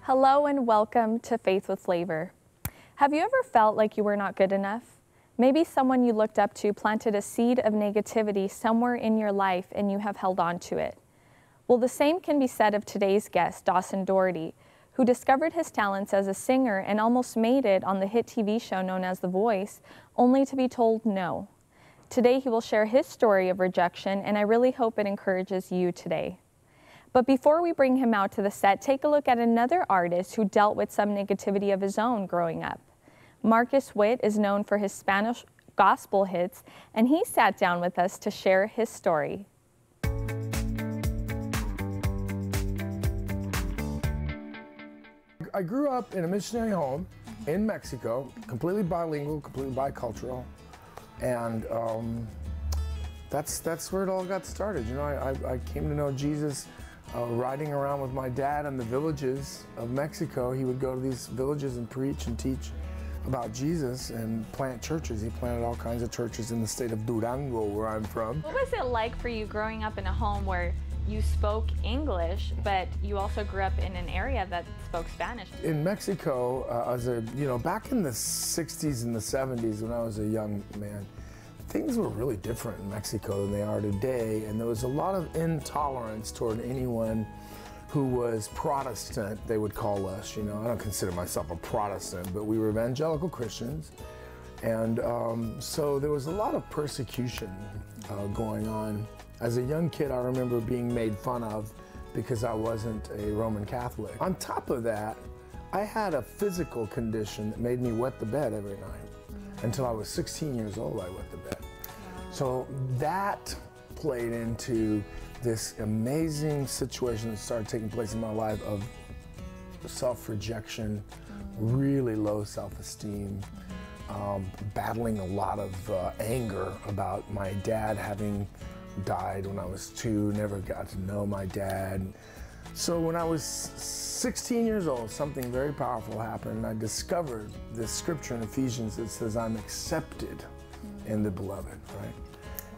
Hello and welcome to Faith with Flavor. Have you ever felt like you were not good enough? Maybe someone you looked up to planted a seed of negativity somewhere in your life and you have held on to it. Well, the same can be said of today's guest, Dawson Daugherty, who discovered his talents as a singer and almost made it on the hit TV show known as The Voice, only to be told no. Today he will share his story of rejection, and I really hope it encourages you today. But before we bring him out to the set, take a look at another artist who dealt with some negativity of his own growing up. Marcus Witt is known for his Spanish gospel hits, and he sat down with us to share his story. I grew up in a missionary home in Mexico, completely bilingual, completely bicultural, and that's where it all got started. You know, I came to know Jesus riding around with my dad in the villages of Mexico. He would go to these villages and preach and teach about Jesus and plant churches. He planted all kinds of churches in the state of Durango, where I'm from. What was it like for you growing up in a home where you spoke English, but you also grew up in an area that spoke Spanish? In Mexico, back in the 60s and the 70s when I was a young man, things were really different in Mexico than they are today, and there was a lot of intolerance toward anyone who was Protestant, they would call us. You know, I don't consider myself a Protestant, but we were evangelical Christians, and so there was a lot of persecution going on. As a young kid, I remember being made fun of because I wasn't a Roman Catholic. On top of that, I had a physical condition that made me wet the bed every night. Until I was 16 years old, I wet the bed. So that played into this amazing situation that started taking place in my life of self-rejection, really low self-esteem, battling a lot of anger about my dad having died when I was 2, never got to know my dad. So when I was 16 years old, something very powerful happened. I discovered this scripture in Ephesians that says I'm accepted in the beloved, right?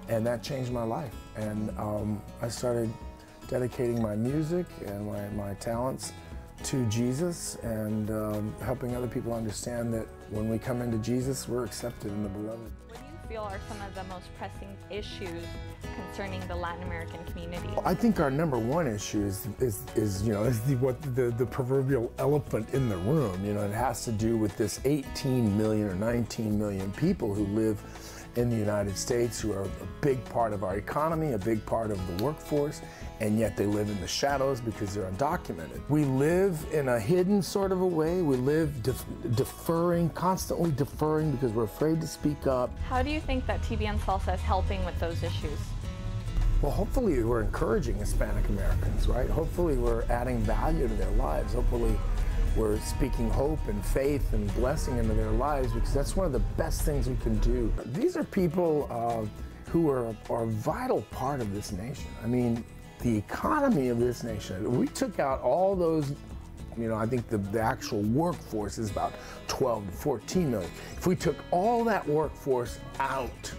And that changed my life. And I started dedicating my music and my talents to Jesus, and helping other people understand that when we come into Jesus, we're accepted in the beloved. What do you feel are some of the most pressing issues concerning the Latin American community? I think our number one issue is the proverbial elephant in the room. You know, it has to do with this 18 million or 19 million people who live in the United States, who are a big part of our economy, a big part of the workforce, and yet they live in the shadows because they're undocumented. We live in a hidden sort of a way. We live deferring, constantly deferring because we're afraid to speak up. How do you think that TV and Salsa is helping with those issues? Well, hopefully we're encouraging Hispanic Americans, right? Hopefully we're adding value to their lives. Hopefully we're speaking hope and faith and blessing into their lives, because that's one of the best things we can do. These are people who are a vital part of this nation. I mean, the economy of this nation, we took out all those, you know, I think the actual workforce is about 12 to 14 million. If we took all that workforce out,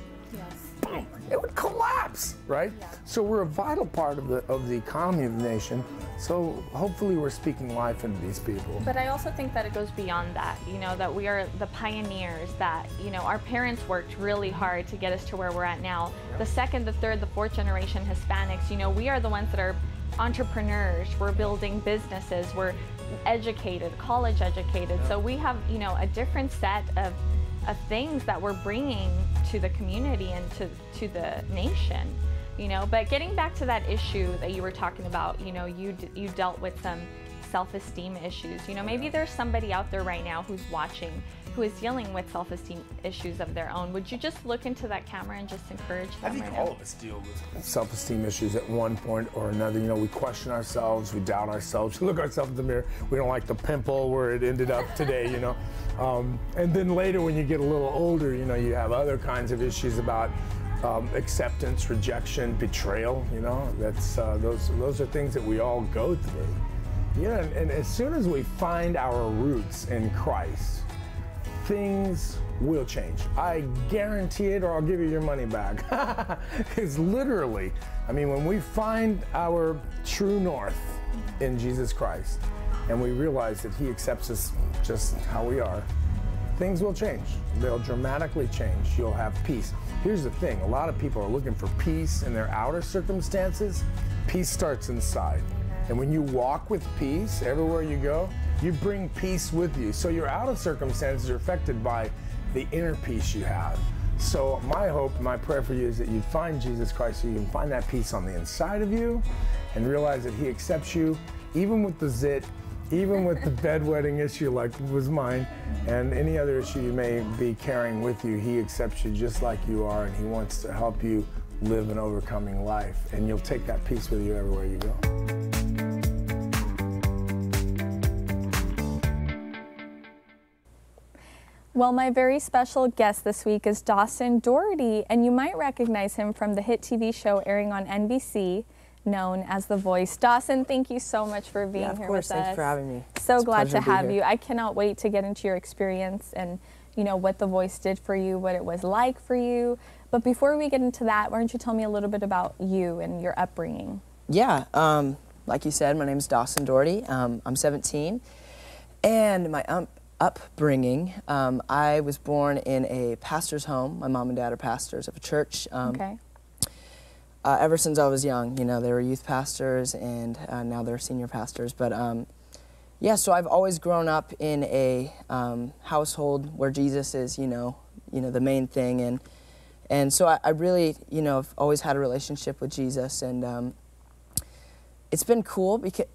boom, it would collapse, right? Yeah. So we're a vital part of the economy of the nation. So hopefully we're speaking life into these people. But I also think that it goes beyond that, you know, that we are the pioneers, that, you know, our parents worked really hard to get us to where we're at now. Yeah. The second, the third, the fourth generation Hispanics, you know, we are the ones that are entrepreneurs. We're building businesses. We're educated, college educated. Yeah. So we have, you know, a different set of things that we're bringing to the community and to the nation, you know. But getting back to that issue that you were talking about, you know, you dealt with some self-esteem issues. You know, maybe there's somebody out there right now who's watching who is dealing with self-esteem issues of their own. Would you just look into that camera and just encourage them? I think all of us deal with self-esteem issues at one point or another. You know, we question ourselves, we doubt ourselves, we look ourselves in the mirror, we don't like the pimple where it ended up today, you know. And then later when you get a little older, you know, you have other kinds of issues about acceptance, rejection, betrayal, you know. That's those are things that we all go through. You know, and as soon as we find our roots in Christ, things will change. I guarantee it, or I'll give you your money back. It's literally, I mean, when we find our true north in Jesus Christ, and we realize that he accepts us just how we are, things will change. They'll dramatically change. You'll have peace. Here's the thing, a lot of people are looking for peace in their outer circumstances. Peace starts inside. And when you walk with peace everywhere you go, you bring peace with you. So your outer circumstances are affected by the inner peace you have. So my hope, my prayer for you is that you find Jesus Christ so you can find that peace on the inside of you and realize that he accepts you even with the zit, even with the bedwetting issue like was mine, and any other issue you may be carrying with you. He accepts you just like you are, and he wants to help you live an overcoming life. And you'll take that peace with you everywhere you go. Well, my very special guest this week is Dawson Daugherty, and you might recognize him from the hit TV show airing on NBC, known as The Voice. Dawson, thank you so much for being here with us. Of course, thanks for having me. So glad to have you. I cannot wait to get into your experience and, you know, what The Voice did for you, what it was like for you. But before we get into that, why don't you tell me a little bit about you and your upbringing? Yeah, like you said, my name is Dawson Daugherty. I'm 17, and my upbringing, I was born in a pastor's home. My mom and dad are pastors of a church. Okay. Ever since I was young, you know, they were youth pastors, and now they're senior pastors. But yeah, so I've always grown up in a household where Jesus is, you know, the main thing, and so I really, you know, have always had a relationship with Jesus, and it's been cool because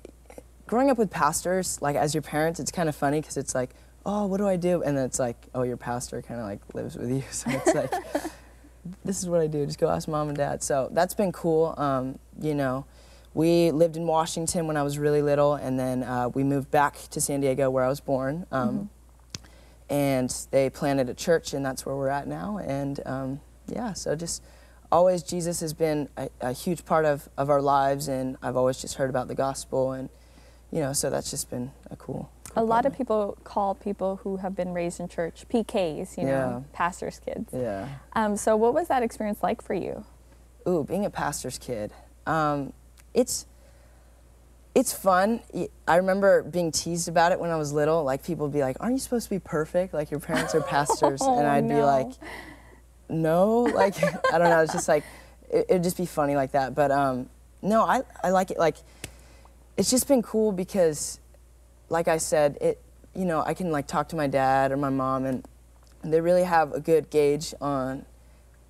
growing up with pastors, like as your parents, it's kind of funny because it's like, oh, what do I do? And then it's like, oh, your pastor kind of like lives with you, so it's like, this is what I do, just go ask mom and dad. So that's been cool. You know, we lived in Washington when I was really little, and then we moved back to San Diego where I was born. And they planted a church, and that's where we're at now. And yeah, so just always Jesus has been a huge part of our lives, and I've always just heard about the gospel, and you know, so that's just been a cool A lot of people call people who have been raised in church PKs, you know, pastors' kids. Yeah. So what was that experience like for you? Ooh, being a pastor's kid. It's fun. I remember being teased about it when I was little. Like, people would be like, aren't you supposed to be perfect? Like, your parents are pastors. Oh, and I'd be like, no. Like, I don't know. It's just like, it'd just be funny like that. But no, I like it. Like, it's just been cool because, like I said, you know, I can like talk to my dad or my mom, and they really have a good gauge on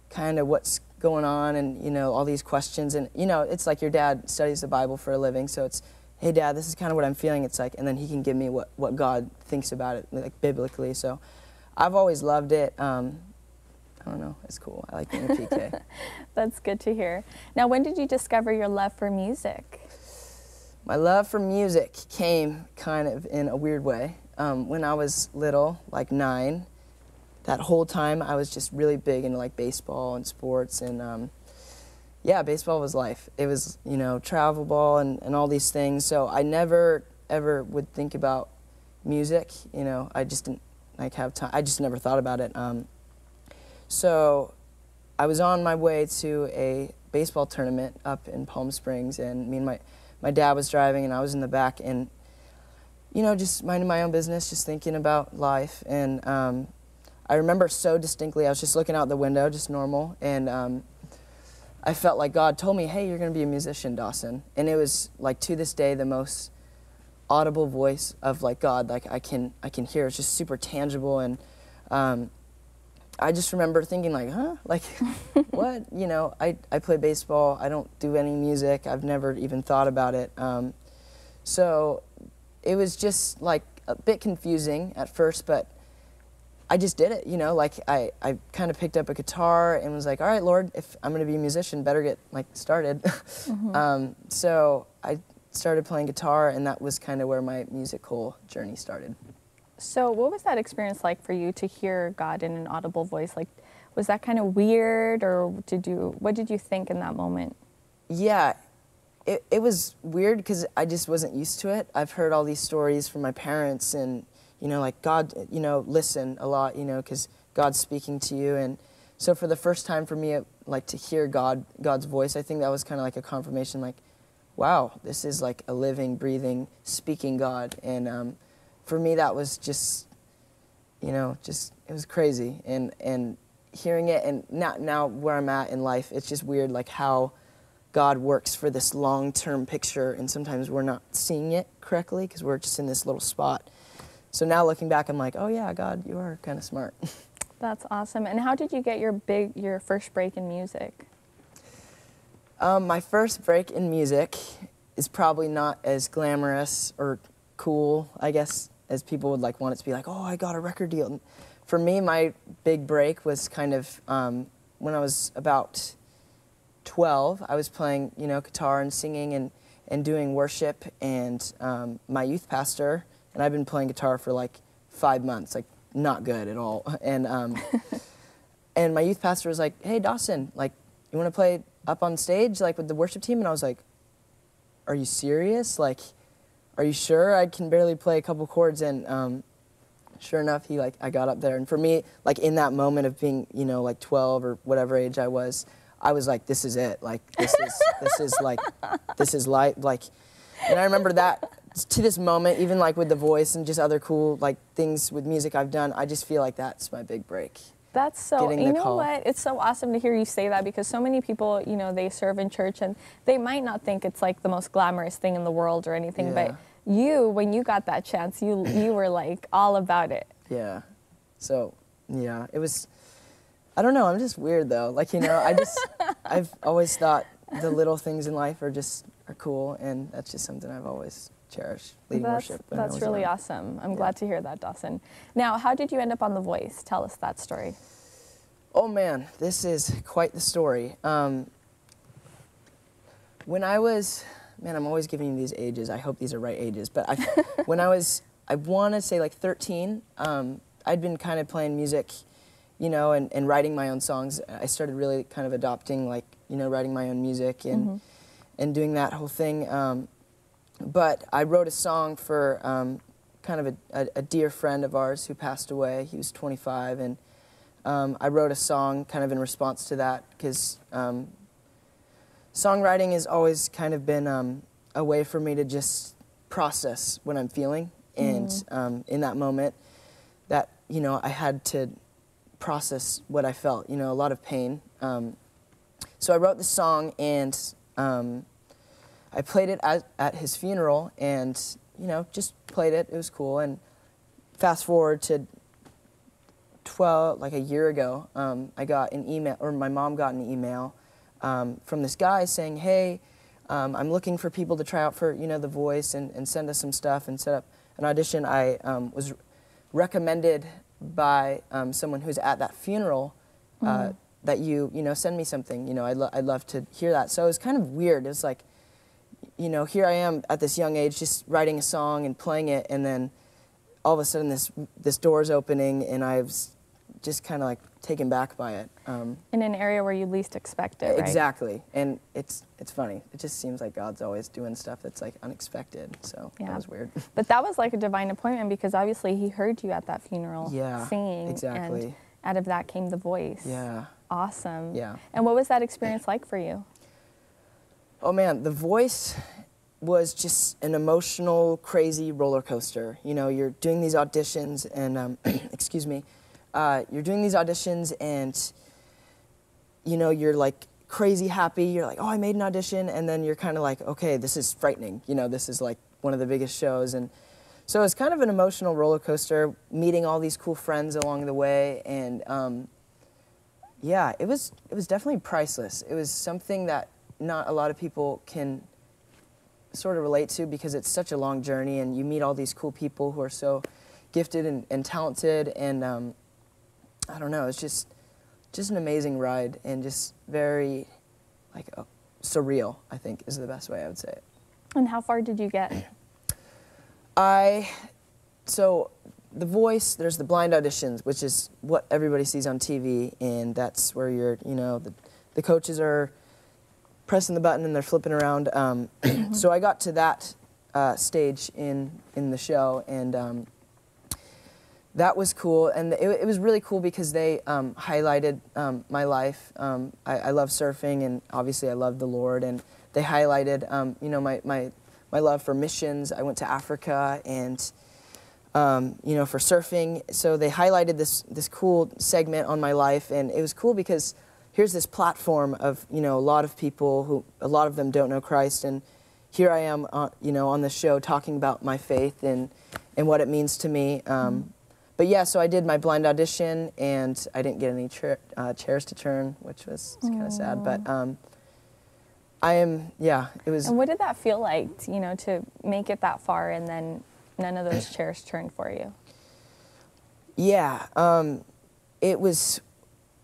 kind of what's going on, and you know, all these questions. And you know, it's like your dad studies the Bible for a living, so it's, hey dad, this is kind of what I'm feeling. It's like, and then he can give me what God thinks about it, like biblically. So I've always loved it. I don't know, it's cool. I like being a PK. That's good to hear. Now, when did you discover your love for music? My love for music came kind of in a weird way. When I was little, like 9, that whole time I was just really big into like baseball and sports, and yeah, baseball was life. It was, you know, travel ball and all these things. So I never ever would think about music. You know, I just didn't like have time. I just never thought about it. So I was on my way to a baseball tournament up in Palm Springs, and me and my dad was driving, and I was in the back, and you know, just minding my own business, just thinking about life. And I remember so distinctly, I was just looking out the window, just normal, and I felt like God told me, hey, you're going to be a musician, Dawson. And it was like, to this day, the most audible voice of like God, like I can hear. It's just super tangible. And I just remember thinking like, huh, like what? You know, I play baseball. I don't do any music. I've never even thought about it. So it was just like a bit confusing at first, but I just did it, you know, like I kind of picked up a guitar and was like, all right, Lord, if I'm going to be a musician, better get like started. So I started playing guitar, and that was kind of where my musical journey started. So what was that experience like for you to hear God in an audible voice? Like, was that kind of weird, or what did you think in that moment? Yeah, it was weird because I just wasn't used to it. I've heard all these stories from my parents, and you know, like God, you know, listen a lot, you know, because God's speaking to you. And so for the first time for me, like to hear God's voice, I think that was kind of like a confirmation, like, wow, this is like a living, breathing, speaking God. And for me, that was just, you know, it was crazy. And hearing it, and now where I'm at in life, it's just weird, like how God works for this long-term picture, and sometimes we're not seeing it correctly because we're just in this little spot. So now looking back, I'm like, oh yeah, God, you are kind of smart. That's awesome. And how did you get your first break in music? My first break in music is probably not as glamorous or cool, I guess, as people would like want it to be like, oh, I got a record deal. For me, my big break was kind of when I was about 12. I was playing, you know, guitar and singing and doing worship, and my youth pastor, and I've been playing guitar for like 5 months, like not good at all. And and my youth pastor was like, hey, Dawson, like, you want to play up on stage, like with the worship team? And I was like, are you serious? Like, are you sure? I can barely play a couple chords. And sure enough, I got up there. And for me, like in that moment of being, you know, like 12 or whatever age I was like, this is it. Like, this is life. Like, and I remember that to this moment, even like with the voice and just other cool like things with music I've done, I just feel like that's my big break. That's so, you know what, it's so awesome to hear you say that, because so many people, you know, they serve in church and they might not think it's like the most glamorous thing in the world or anything, but you, when you got that chance, you were like all about it. Yeah. So, yeah, it was, I don't know, I'm just weird though. Like, you know, I've always thought the little things in life are cool, and that's just something I've always cherished, leading worship. That's really awesome. I'm glad to hear that, Dawson. Now, how did you end up on The Voice? Tell us that story. Oh man, this is quite the story. When I was, man, I'm always giving you these ages. I hope these are right ages. But when I was, I want to say like 13, I'd been kind of playing music, you know, and writing my own songs. I started really kind of adopting, like, you know, writing my own music and doing that whole thing. But I wrote a song for kind of a dear friend of ours who passed away. He was 25, and I wrote a song kind of in response to that, because songwriting has always kind of been a way for me to just process what I'm feeling. And in that moment, that, you know, I had to process what I felt, you know, a lot of pain. So I wrote the song, and I played it at his funeral, and, you know, just played it. It was cool. And fast forward to like a year ago, I got an email, or my mom got an email from this guy saying, hey, I'm looking for people to try out for, you know, The Voice, and send us some stuff and set up an audition. I was recommended by someone who's at that funeral that you know, send me something. You know, I'd love to hear that. So it was kind of weird. It was like, you know, here I am at this young age just writing a song and playing it, and then all of a sudden this door's opening, and I was just kind of like taken back by it. In an area where you least expect it, right? Exactly. And it's funny. It just seems like God's always doing stuff that's like unexpected. So that was weird. But that was like a divine appointment, because obviously he heard you at that funeral singing. Exactly. And out of that came The Voice. Yeah. Awesome. Yeah. And what was that experience like for you? Oh man, The Voice was just an emotional, crazy roller coaster. You know, you're doing these auditions, and excuse me, you're doing these auditions, and you know, you're like crazy happy. You're like, oh, I made an audition, and then you're kind of like, okay, this is frightening. You know, this is like one of the biggest shows, and so it's kind of an emotional roller coaster. Meeting all these cool friends along the way, and yeah, it was definitely priceless. It was something that not a lot of people can sort of relate to, because it's such a long journey, and you meet all these cool people who are so gifted and talented, and I don't know, it's just an amazing ride, and just very like surreal, I think is the best way I would say it. And how far did you get? So The Voice, there's the blind auditions, which is what everybody sees on TV, and that's where you're, you know, the coaches are pressing the button and they're flipping around. So I got to that stage in the show, and that was cool. And it was really cool because they highlighted my life. I love surfing, and obviously I love the Lord, and they highlighted, you know, my love for missions. I went to Africa and, you know, for surfing. So they highlighted this cool segment on my life, and it was cool because here's this platform of, you know, a lot of people who, a lot of them don't know Christ, and here I am, you know, on the show talking about my faith and what it means to me. But yeah, so I did my blind audition, and I didn't get any chairs to turn, which was kind of sad. But yeah, it was. And what did that feel like, you know, to make it that far and then none of those chairs turned for you? Yeah, it was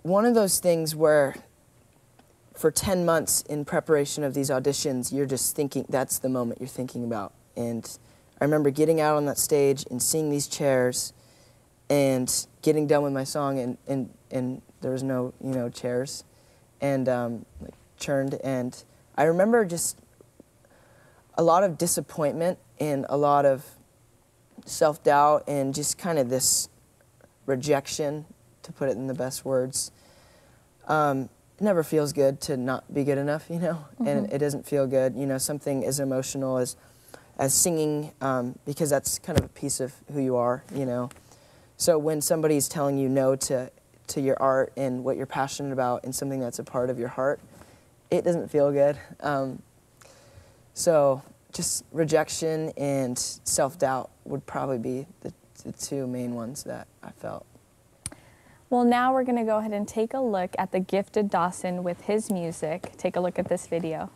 one of those things where for 10 months in preparation of these auditions, you're just thinking, that's the moment you're thinking about. And I remember getting out on that stage and seeing these chairs and getting done with my song, and there was no, you know, chairs, and like churned. And I remember just a lot of disappointment and a lot of self-doubt and just kind of this rejection, to put it in the best words. It never feels good to not be good enough, you know, and it doesn't feel good, you know, something as emotional as singing, because that's kind of a piece of who you are, you know. So when somebody's telling you no to your art and what you're passionate about and something that's a part of your heart, it doesn't feel good. So just rejection and self-doubt would probably be the two main ones that I felt. Well, now we're going to go ahead and take a look at the gifted Dawson with his music. Take a look at this video.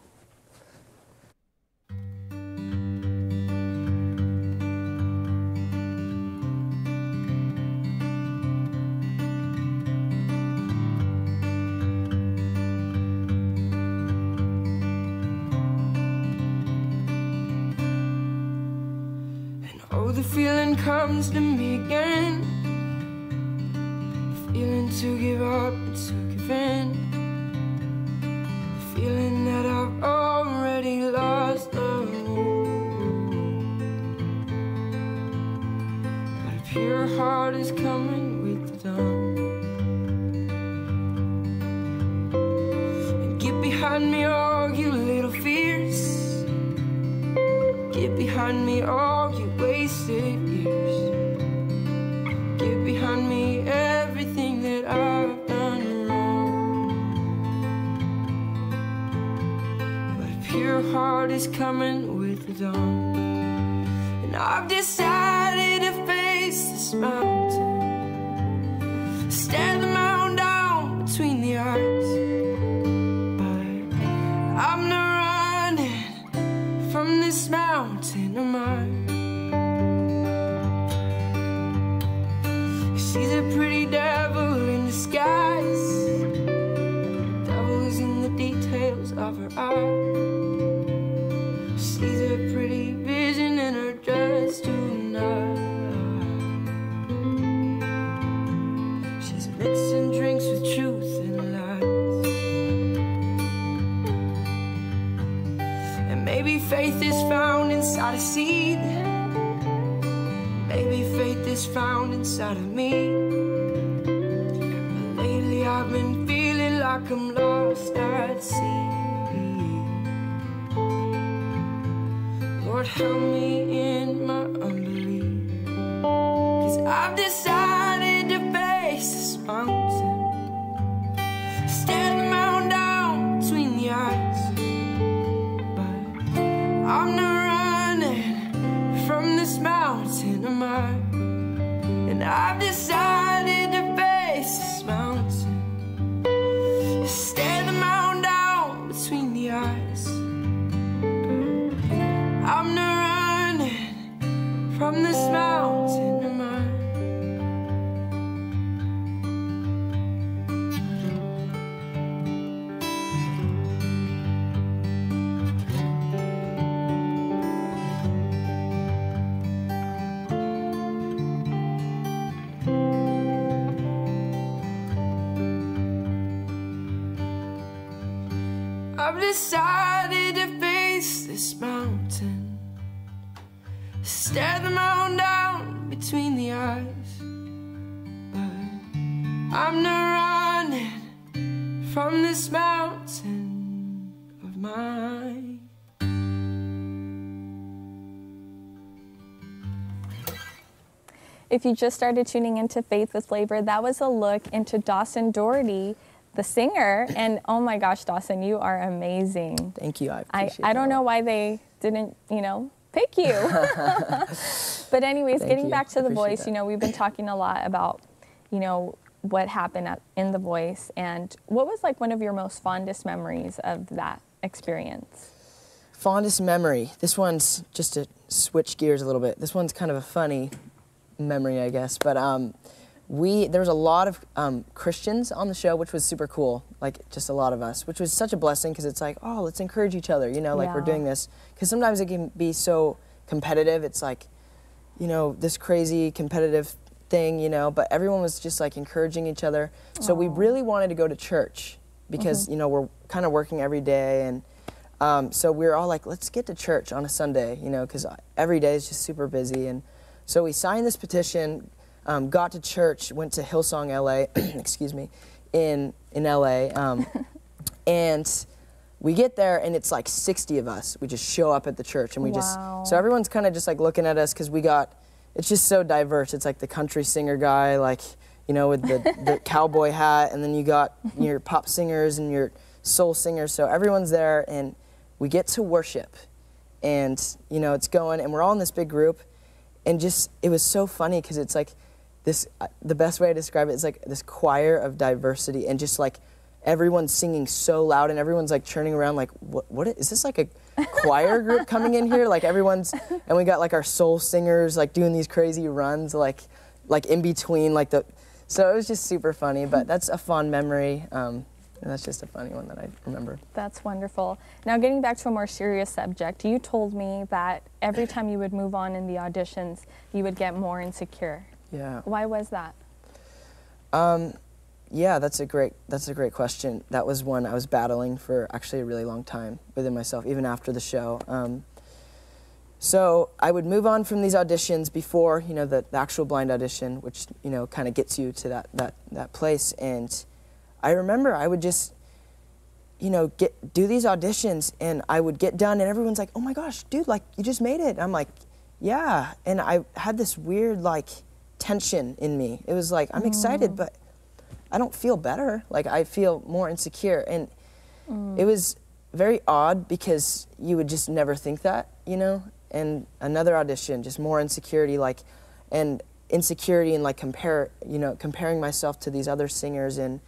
Oh, the feeling comes to me again, the feeling to give up and to give in, the feeling that I've already lost the hope. But a pure heart is coming with the dawn, and get behind me all you little fears. Get behind me all you wasted years. Get behind me everything that I've done wrong. But a pure heart is coming with the dawn, and I've decided to face this mountain, stare the mountain down between the eyes. But I'm not running from this mountain of mine. She's a pretty devil in disguise. The devil is in the details of her eyes. She's a pretty vision in her dress tonight. She's mixing drinks with truth and lies. And maybe faith is found inside a seed. Maybe faith is found inside of me. But lately I've been feeling like I'm lost at sea. Lord, help me in my unbelief, 'cause I've decided to face this mountain, stare the mountain down between the eyes. But I'm not running from this mountain of mine, and I've decided to face this mountain, stare the mountain down between the eyes. I'm not running from this mountain of mine. I've decided to face this mountain, stare the mountain down between the eyes. But I'm not running from this mountain of mine. If you just started tuning into Faith with Flavor, that was a look into Dawson Daugherty, the singer. And oh my gosh, Dawson, you are amazing. Thank you. I appreciate I don't know why they didn't, pick you. But anyways, getting back to The Voice, we've been talking a lot about, what happened in The Voice. And what was like one of your most fondest memories of that experience? Fondest memory. This one's, just to switch gears a little bit, this one's kind of a funny memory, I guess. But there was a lot of Christians on the show, which was super cool, like just a lot of us, which was such a blessing because it's like, oh, let's encourage each other, like we're doing this. Because sometimes it can be so competitive. It's like, this crazy competitive thing, but everyone was just like encouraging each other. So we really wanted to go to church because, we're kind of working every day. And so we were all like, let's get to church on a Sunday, because every day is just super busy. And so we signed this petition, got to church, went to Hillsong LA, excuse me, in LA. And we get there and it's like 60 of us. We just show up at the church and we so everyone's kind of just like looking at us because it's just so diverse. It's like the country singer guy, like, with the cowboy hat, and then you got your pop singers and your soul singers. So everyone's there and we get to worship and, it's going and we're all in this big group and it was so funny because it's like the best way to describe it is like this choir of diversity and just like everyone's singing so loud and everyone's like churning around like, what is this like a choir group coming in here? Like and we got like our soul singers like doing these crazy runs like in between so it was just super funny, but that's a fond memory. And that's just a funny one that I remember. That's wonderful. Now getting back to a more serious subject, you told me that every time you would move on in the auditions, you would get more insecure. Yeah. Why was that? Yeah, that's a great question. That was one I was battling for actually a really long time within myself, even after the show. So I would move on from these auditions before, the actual blind audition, which, kind of gets you to that place. And I remember I would just, do these auditions and I would get done and everyone's like, oh my gosh, dude, like you just made it. And I'm like, yeah. And I had this weird like tension in me. It was like, I'm excited, but I don't feel better. Like I feel more insecure. And it was very odd because you would just never think that, and another audition, just more insecurity, and comparing myself to these other singers. And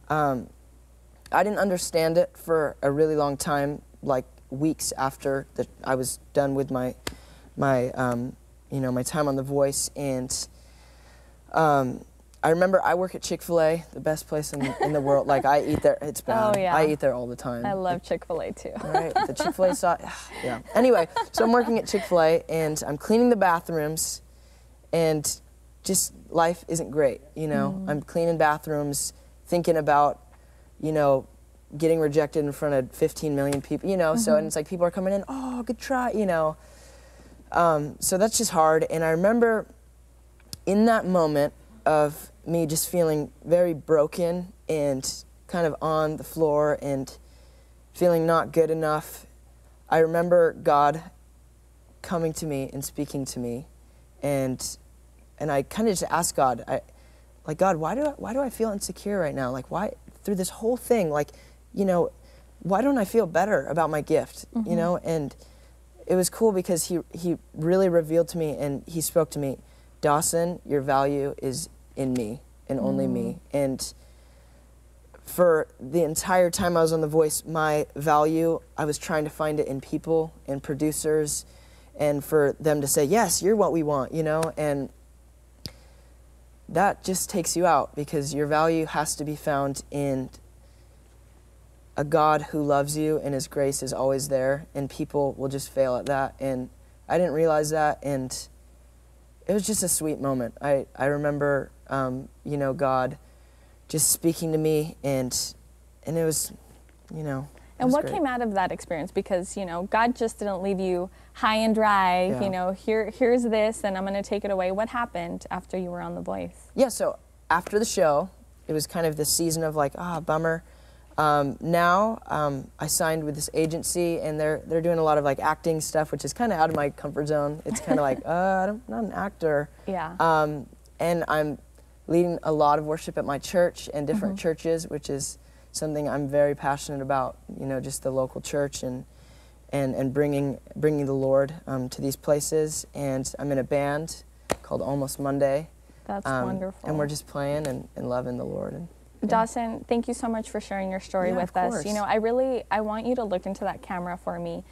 I didn't understand it for a really long time, like weeks after I was done with my time on The Voice. And I remember I work at Chick-fil-A, the best place in the world. Like I eat there, it's bad. Oh, yeah. I eat there all the time. I love Chick-fil-A too. Right, the Chick-fil-A sauce, yeah. Anyway, so I'm working at Chick-fil-A and I'm cleaning the bathrooms and just life isn't great, I'm cleaning bathrooms, thinking about, getting rejected in front of 15 million people, so and it's like people are coming in, oh, good try, so that's just hard. And I remember in that moment of me just feeling very broken and kind of on the floor and feeling not good enough, I remember God coming to me and speaking to me, and I kind of just asked God, God, why do I feel insecure right now? Like why through this whole thing, why don't I feel better about my gift? And it was cool because he really revealed to me and he spoke to me, Dawson, your value is in me and only me. And for the entire time I was on The Voice, my value, I was trying to find it in people and producers and for them to say, yes, you're what we want, and that just takes you out because your value has to be found in a God who loves you and his grace is always there, and people will just fail at that. And I didn't realize that, and it was just a sweet moment. I remember, God just speaking to me, and it was, And what came out of that experience? Because, God just didn't leave you high and dry, here's this, and I'm going to take it away. What happened after you were on The Voice? Yeah, so after the show, it was kind of this season of like, bummer. Now I signed with this agency, and they're doing a lot of like acting stuff, which is kind of out of my comfort zone. It's kind of like I'm not an actor. Yeah. And I'm leading a lot of worship at my church and different churches, which is something I'm very passionate about. You know, just the local church and bringing the Lord to these places. And I'm in a band called Almost Monday. That's wonderful. And we're just playing and loving the Lord. And, yeah. Dawson, thank you so much for sharing your story with us. Course. You know, I want you to look into that camera for me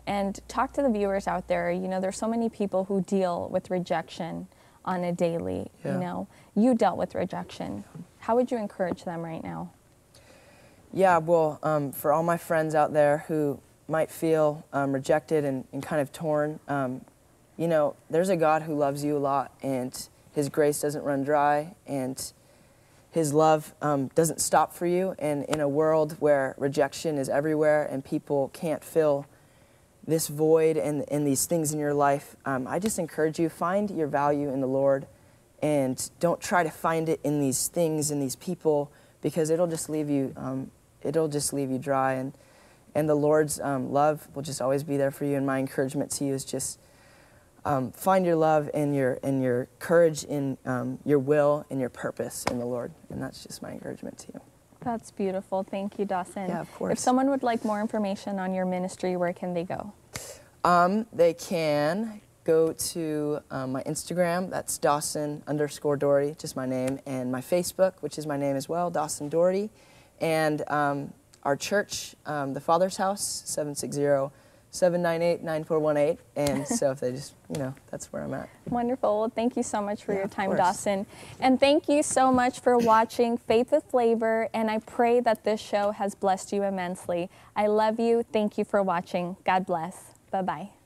and talk to the viewers out there. You know, there's so many people who deal with rejection on a daily, you know. You dealt with rejection. How would you encourage them right now? Yeah, well, for all my friends out there who might feel rejected and kind of torn, you know, there's a God who loves you a lot, and His grace doesn't run dry, and His love doesn't stop for you. And in a world where rejection is everywhere and people can't fill this void and these things in your life, I just encourage you, find your value in the Lord, and don't try to find it in these things and these people, because it'll just leave you dry. And the Lord's love will just always be there for you. And my encouragement to you is just find your love and your courage in your will and your purpose in the Lord. And that's just my encouragement to you. That's beautiful. Thank you, Dawson. Yeah, of course. If someone would like more information on your ministry, where can they go? They can go to my Instagram. That's Dawson_Daugherty, just my name, and my Facebook, which is my name as well, Dawson Daugherty, and our church, the Father's House, 760-798-9418. And so if they just, you know, that's where I'm at. Wonderful. Well, thank you so much for your time, Dawson. And thank you so much for watching Faith with Flavor. And I pray that this show has blessed you immensely. I love you. Thank you for watching. God bless. Bye-bye.